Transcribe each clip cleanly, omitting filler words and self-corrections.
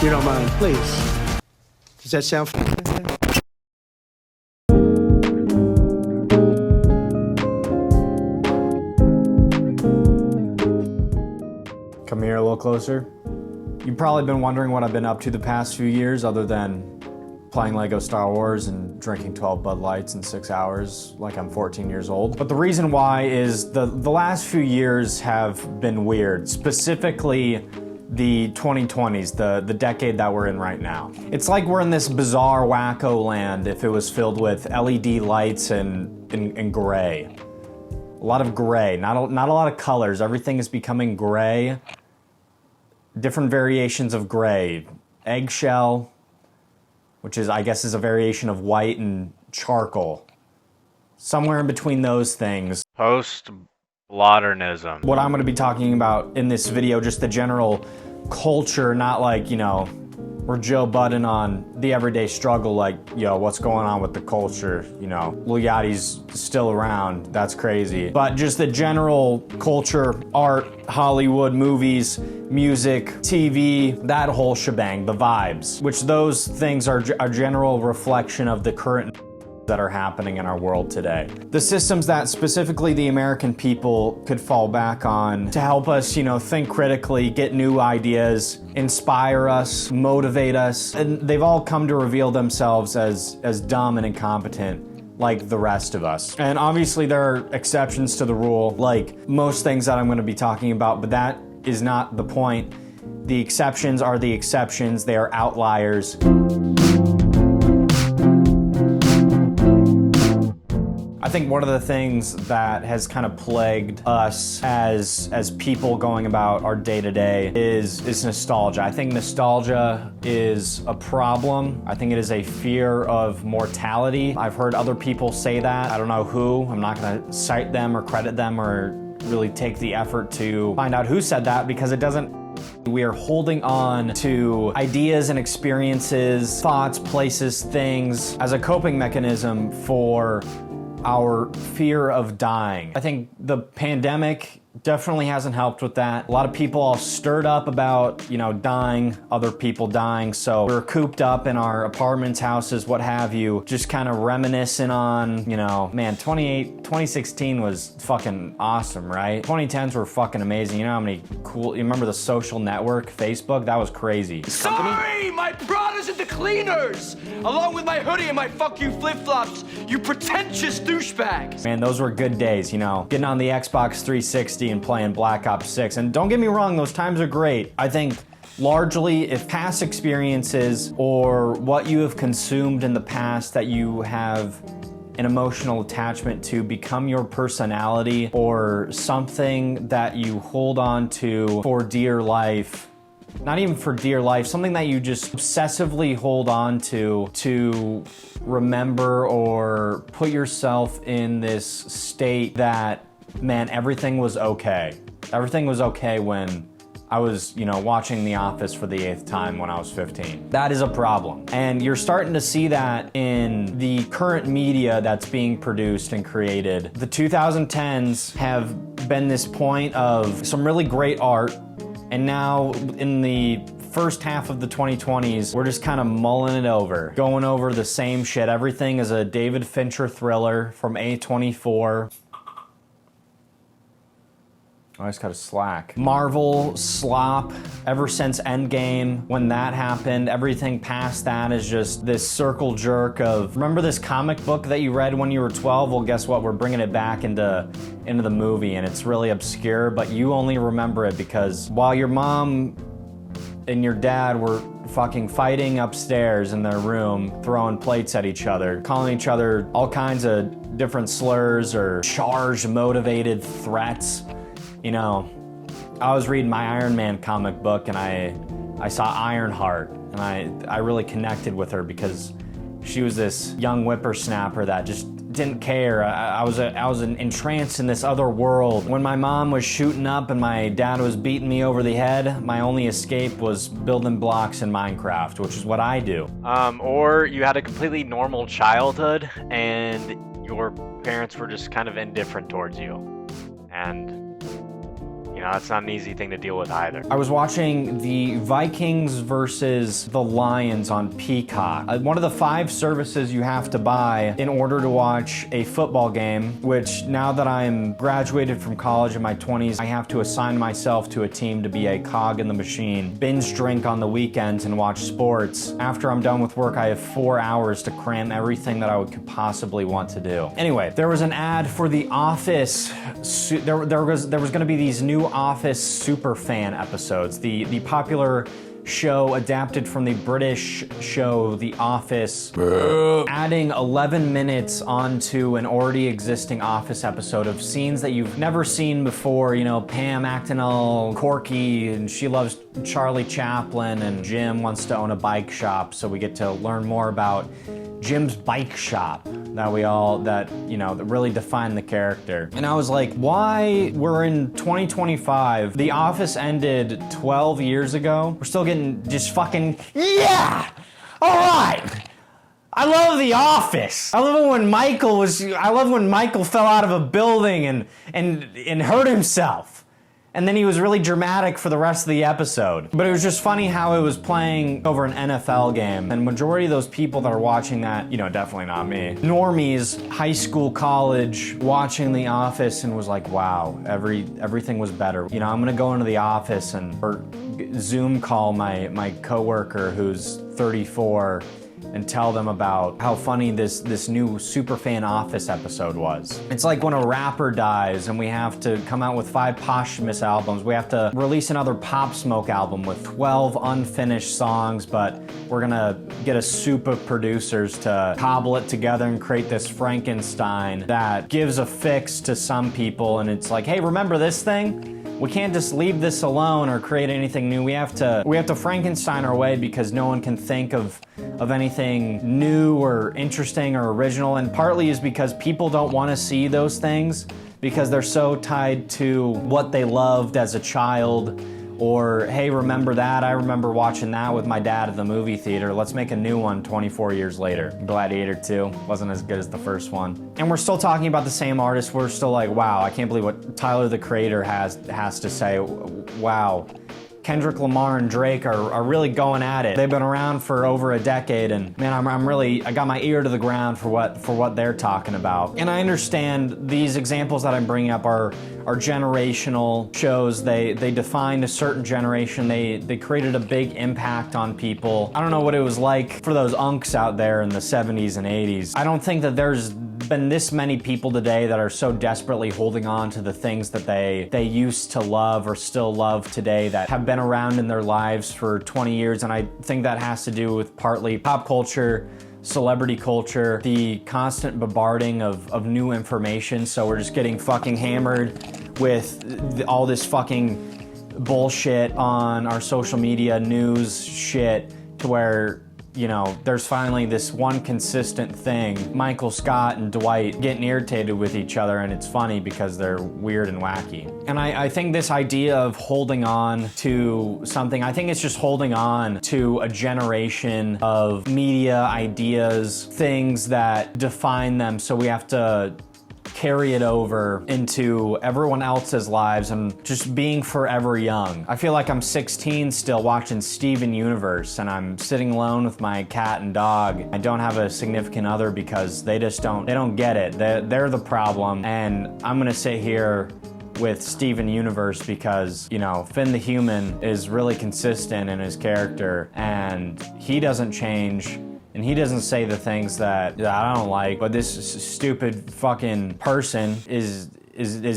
you don't mind, please. Does that sound familiar? Come here a little closer. You've probably been wondering what I've been up to the past few years other than playing Lego Star Wars and drinking 12 Bud Lights in 6 hours like I'm 14 years old. But the reason why is the last few years have been weird, specifically the 2020s, the decade that we're in right now. It's like we're in this bizarre wacko land if it was filled with LED lights and gray. A lot of gray, not a lot of colors. Everything is becoming gray. Different variations of gray. Eggshell, which is, I guess, is a variation of white, and charcoal. Somewhere in between those things. Post-modernism. What I'm going to be talking about in this video, just the general culture, not like, you know, we're Joe Budden on the everyday struggle, like, yo, what's going on with the culture? You know, Lil Yachty's still around, that's crazy. But just the general culture, art, Hollywood, movies, music, TV, that whole shebang, the vibes, which those things are a general reflection of the current that are happening in our world today. The systems that specifically the American people could fall back on to help us, you know, think critically, get new ideas, inspire us, motivate us, and they've all come to reveal themselves as dumb and incompetent like the rest of us. And obviously there are exceptions to the rule, like most things that I'm going to be talking about, but that is not the point. The exceptions are the exceptions. They are outliers. I think one of the things that has kind of plagued us as people going about our day-to-day is nostalgia. I think nostalgia is a problem. I think it is a fear of mortality. I've heard other people say that. I don't know who. I'm not going to cite them or credit them or really take the effort to find out who said that, because it doesn't. We are holding on to ideas and experiences, thoughts, places, things as a coping mechanism for our fear of dying. I think the pandemic definitely hasn't helped with that. A lot of people all stirred up about, you know, dying, other people dying, so we're cooped up in our apartments, houses, what have you, just kind of reminiscing on, you know, man, 2016 was fucking awesome, right? 2010s were fucking amazing. You know how many cool, you remember the Social Network, Facebook? That was crazy. Sorry, my Prada's at the cleaners, along with my hoodie and my fuck you flip-flops, you pretentious douchebags. Man, those were good days, you know, getting on the Xbox 360 and playing Black Ops 6. And don't get me wrong, those times are great. I think largely if past experiences or what you have consumed in the past that you have an emotional attachment to become your personality or something that you hold on to for dear life, not even for dear life, something that you just obsessively hold on to remember or put yourself in this state that, man, everything was okay. Everything was okay when I was, you know, watching The Office for the 8th time when I was 15. That is a problem. And you're starting to see that in the current media that's being produced and created. The 2010s have been this point of some really great art, and now in the first half of the 2020s, we're just kind of mulling it over, going over the same shit. Everything is a David Fincher thriller from A24. I just got a slack. Marvel slop ever since Endgame. When that happened, everything past that is just this circle jerk of, remember this comic book that you read when you were 12? Well, guess what? We're bringing it back into the movie, and it's really obscure, but you only remember it because while your mom and your dad were fucking fighting upstairs in their room, throwing plates at each other, calling each other all kinds of different slurs or charged, motivated threats. You know, I was reading my Iron Man comic book and I saw Ironheart, and I really connected with her because she was this young whippersnapper that just didn't care. I was entranced in this other world. When my mom was shooting up and my dad was beating me over the head, my only escape was building blocks in Minecraft, which is what I do. Or you had a completely normal childhood and your parents were just kind of indifferent towards you. And know, that's not an easy thing to deal with either. I was watching the Vikings versus the Lions on Peacock. One of the 5 services you have to buy in order to watch a football game, which now that I'm graduated from college in my 20s, I have to assign myself to a team to be a cog in the machine, binge drink on the weekends and watch sports. After I'm done with work, I have 4 hours to cram everything that I could possibly want to do. Anyway, there was an ad for The Office. There was going to be these new Office superfan episodes. The popular show adapted from the British show The Office, adding 11 minutes onto an already existing Office episode of scenes that you've never seen before. You know, Pam acting all quirky and she loves Charlie Chaplin, and Jim wants to own a bike shop, so we get to learn more about Jim's bike shop that really defined the character. And I was like, why? We're in 2025. The Office ended 12 years ago. We're still getting just fucking, yeah! All right! I love The Office. I love when Michael fell out of a building and hurt himself. And then he was really dramatic for the rest of the episode. But it was just funny how it was playing over an NFL game. And majority of those people that are watching that, you know, definitely not me. Normies, high school, college, watching The Office and was like, wow, everything was better. You know, I'm gonna go into the office or Zoom call my coworker who's 34 and tell them about how funny this new superfan Office episode was. It's like when a rapper dies and we have to come out with 5 posthumous albums. We have to release another Pop Smoke album with 12 unfinished songs, but we're gonna get a soup of producers to cobble it together and create this Frankenstein that gives a fix to some people. And it's like, hey, remember this thing? We can't just leave this alone or create anything new. We have to Frankenstein our way because no one can think of anything new or interesting or original. And partly is because people don't want to see those things because they're so tied to what they loved as a child. Or, hey, remember that? I remember watching that with my dad at the movie theater. Let's make a new one 24 years later. Gladiator 2 wasn't as good as the first one. And we're still talking about the same artist. We're still like, wow, I can't believe what Tyler, the Creator, has to say. Wow. Kendrick Lamar and Drake are really going at it. They've been around for over a decade, and man, I got my ear to the ground for what they're talking about. And I understand these examples that I'm bringing up are generational shows. They defined a certain generation. They created a big impact on people. I don't know what it was like for those unks out there in the 70s and 80s. I don't think that there's been this many people today that are so desperately holding on to the things that they used to love or still love today that have been around in their lives for 20 years. And I think that has to do with partly pop culture, celebrity culture, the constant bombarding of new information. So we're just getting fucking hammered with all this fucking bullshit on our social media news shit to where, you know, there's finally this one consistent thing. Michael Scott and Dwight getting irritated with each other, and it's funny because they're weird and wacky. And I think this idea of holding on to something, I think it's just holding on to a generation of media, ideas, things that define them, so we have to carry it over into everyone else's lives and just being forever young. I feel like I'm 16 still watching Steven Universe and I'm sitting alone with my cat and dog. I don't have a significant other because they don't get it. They're the problem, and I'm gonna sit here with Steven Universe because, you know, Finn the Human is really consistent in his character and he doesn't change. And he doesn't say the things that I don't like, but this stupid fucking person is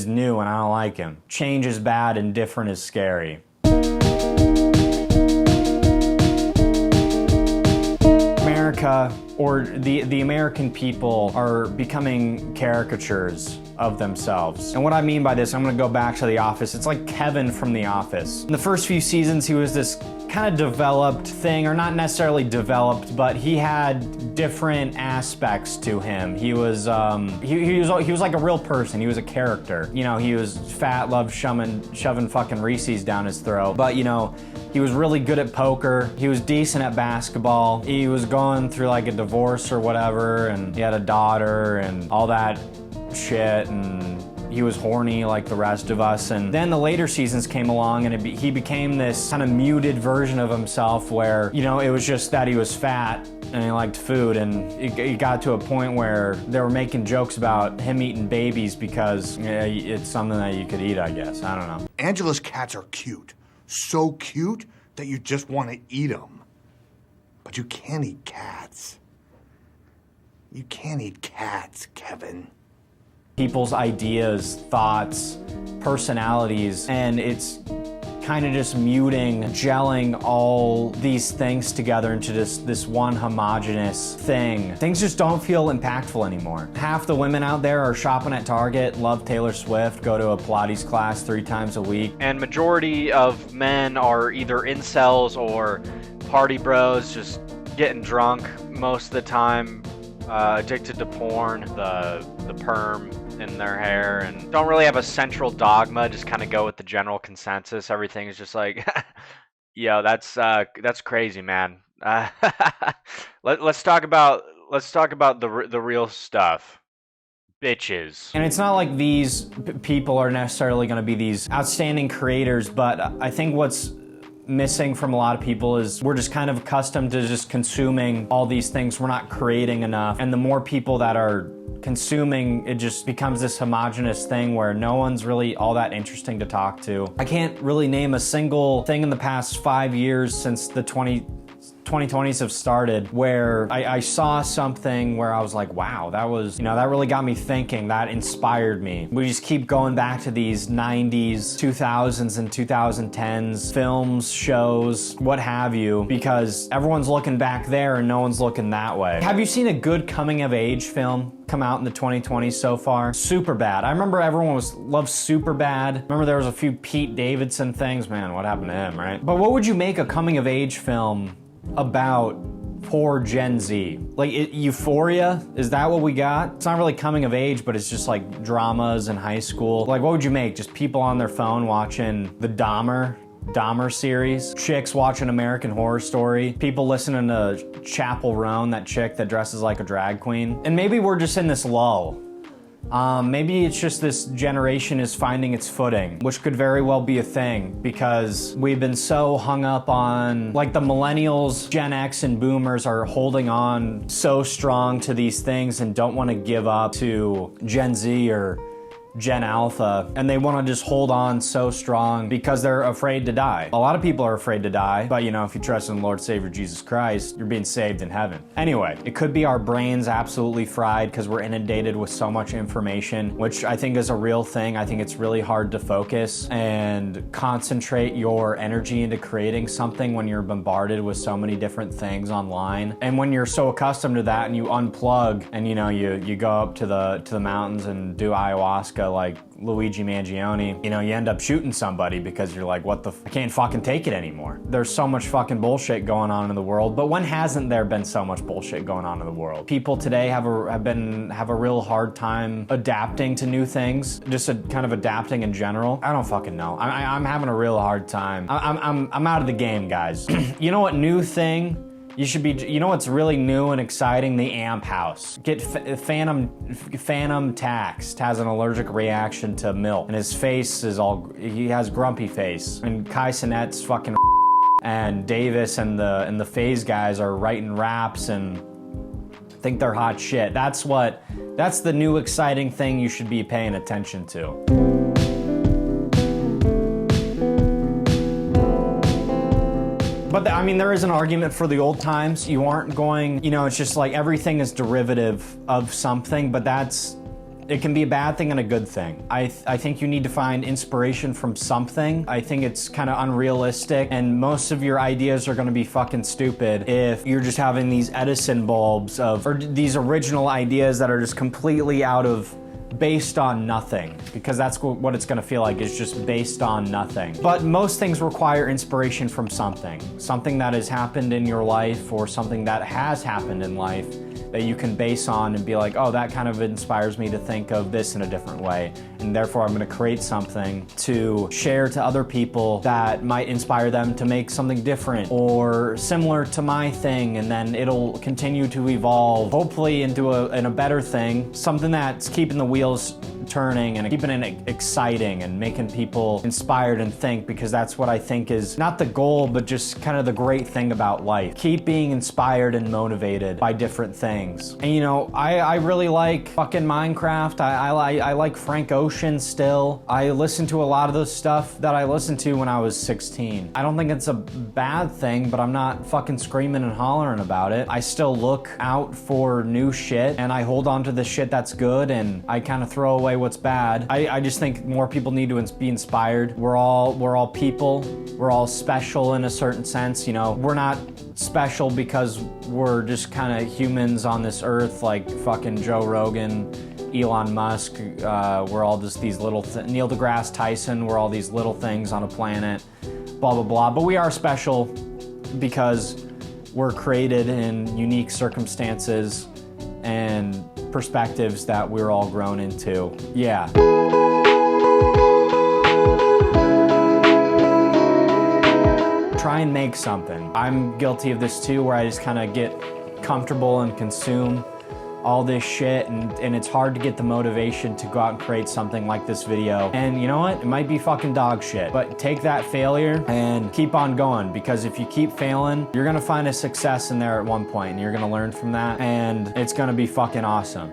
new and I don't like him. Change is bad and different is scary. America, or the American people, are becoming caricatures of themselves. And what I mean by this, I'm gonna go back to The Office. It's like Kevin from The Office. In the first few seasons, he was this kind of developed thing, or not necessarily developed, but he had different aspects to him. He was he was like a real person. He was a character. You know, he was fat, loved shoving fucking Reese's down his throat. But you know, he was really good at poker. He was decent at basketball. He was going through like a divorce or whatever, and he had a daughter and all that shit, and he was horny like the rest of us. And then the later seasons came along and he became this kind of muted version of himself where, you know, it was just that he was fat and he liked food, and it got to a point where they were making jokes about him eating babies because it's something that you could eat, I guess. I don't know. Angela's cats are cute. So cute that you just want to eat them. But you can't eat cats. You can't eat cats, Kevin. People's ideas, thoughts, personalities, and it's kind of just muting, gelling all these things together into this one homogenous thing. Things just don't feel impactful anymore. Half the women out there are shopping at Target, love Taylor Swift, go to a Pilates class 3 times a week. And majority of men are either incels or party bros, just getting drunk most of the time, addicted to porn, the perm in their hair, and don't really have a central dogma, just kind of go with the general consensus. Everything is just like, yo, that's crazy, man. Let's talk about the real stuff. Bitches. And it's not like these people are necessarily going to be these outstanding creators, but I think what's missing from a lot of people is we're just kind of accustomed to just consuming all these things. We're not creating enough. And the more people that are consuming, it just becomes this homogenous thing where no one's really all that interesting to talk to. I can't really name a single thing in the past 5 years since the 2020's have started where I saw something where I was like, wow, that was, you know, that really got me thinking, that inspired me. We just keep going back to these 90s, 2000s, and 2010s films, shows, what have you, because everyone's looking back there and no one's looking that way. Have you seen a good coming of age film come out in the 2020s so far? Superbad. I remember everyone loved Superbad. Remember there was a few Pete Davidson things. Man, what happened to him, right? But what would you make a coming of age film about for Gen Z? Like Euphoria? Is that what we got? It's not really coming of age, but it's just like dramas in high school. Like what would you make? Just people on their phone watching the Dahmer series, chicks watching American Horror Story, people listening to Chapel Roan, that chick that dresses like a drag queen. And maybe we're just in this lull. Maybe it's just this generation is finding its footing, which could very well be a thing because we've been so hung up on, like the millennials, Gen X, and boomers are holding on so strong to these things and don't want to give up to Gen Z or Gen Alpha, and they want to just hold on so strong because they're afraid to die. A lot of people are afraid to die, but you know, if you trust in the Lord Savior Jesus Christ, you're being saved in heaven. Anyway, it could be our brains absolutely fried because we're inundated with so much information, which I think is a real thing. I think it's really hard to focus and concentrate your energy into creating something when you're bombarded with so many different things online. And when you're so accustomed to that and you unplug and you know, you go up to the mountains and do ayahuasca like Luigi Mangione, you know, you end up shooting somebody because you're like, I can't fucking take it anymore. There's so much fucking bullshit going on in the world, but when hasn't there been so much bullshit going on in the world? People today have a real hard time adapting to new things, just kind of adapting in general. I don't fucking know. I'm having a real hard time. I'm out of the game, guys. You know what new thing? You know what's really new and exciting? The Amp House. Get Phantom Taxed has an allergic reaction to milk, and his face is he has grumpy face. And Kai Cenat's fucking and Davis and the Phase guys are writing raps and think they're hot shit. That's the new exciting thing you should be paying attention to. But I mean, there is an argument for the old times. You aren't going, you know, it's just like everything is derivative of something, but it can be a bad thing and a good thing. I think you need to find inspiration from something. I think it's kind of unrealistic, and most of your ideas are gonna be fucking stupid if you're just having these Edison bulbs or these original ideas that are just completely based on nothing, because that's what it's gonna feel like, is just based on nothing. But most things require inspiration from something that has happened in your life or something that has happened in life that you can base on and be like, oh, that kind of inspires me to think of this in a different way. And therefore I'm gonna create something to share to other people that might inspire them to make something different or similar to my thing, and then it'll continue to evolve, hopefully into a better thing, something that's keeping the wheels turning and keeping it exciting and making people inspired and think, because that's what I think is not the goal, but just kind of the great thing about life. Keep being inspired and motivated by different things. And you know, I really like fucking Minecraft. I like Frank Ocean still. I listen to a lot of the stuff that I listened to when I was 16. I don't think it's a bad thing, but I'm not fucking screaming and hollering about it. I still look out for new shit, and I hold on to the shit that's good, and I kind of throw away what's bad. I just think more people need to be inspired. We're all people. We're all special in a certain sense, you know. We're not special because we're just kind of humans on this earth like fucking Joe Rogan, Elon Musk. We're all just these little Neil deGrasse Tyson. We're all these little things on a planet, blah, blah, blah. But we are special because we're created in unique circumstances and perspectives that we're all grown into. Yeah. Try and make something. I'm guilty of this too, where I just kind of get comfortable and consume all this shit, and it's hard to get the motivation to go out and create something like this video. And you know what? It might be fucking dog shit, but take that failure and keep on going, because if you keep failing, you're gonna find a success in there at one point, and you're gonna learn from that, and it's gonna be fucking awesome.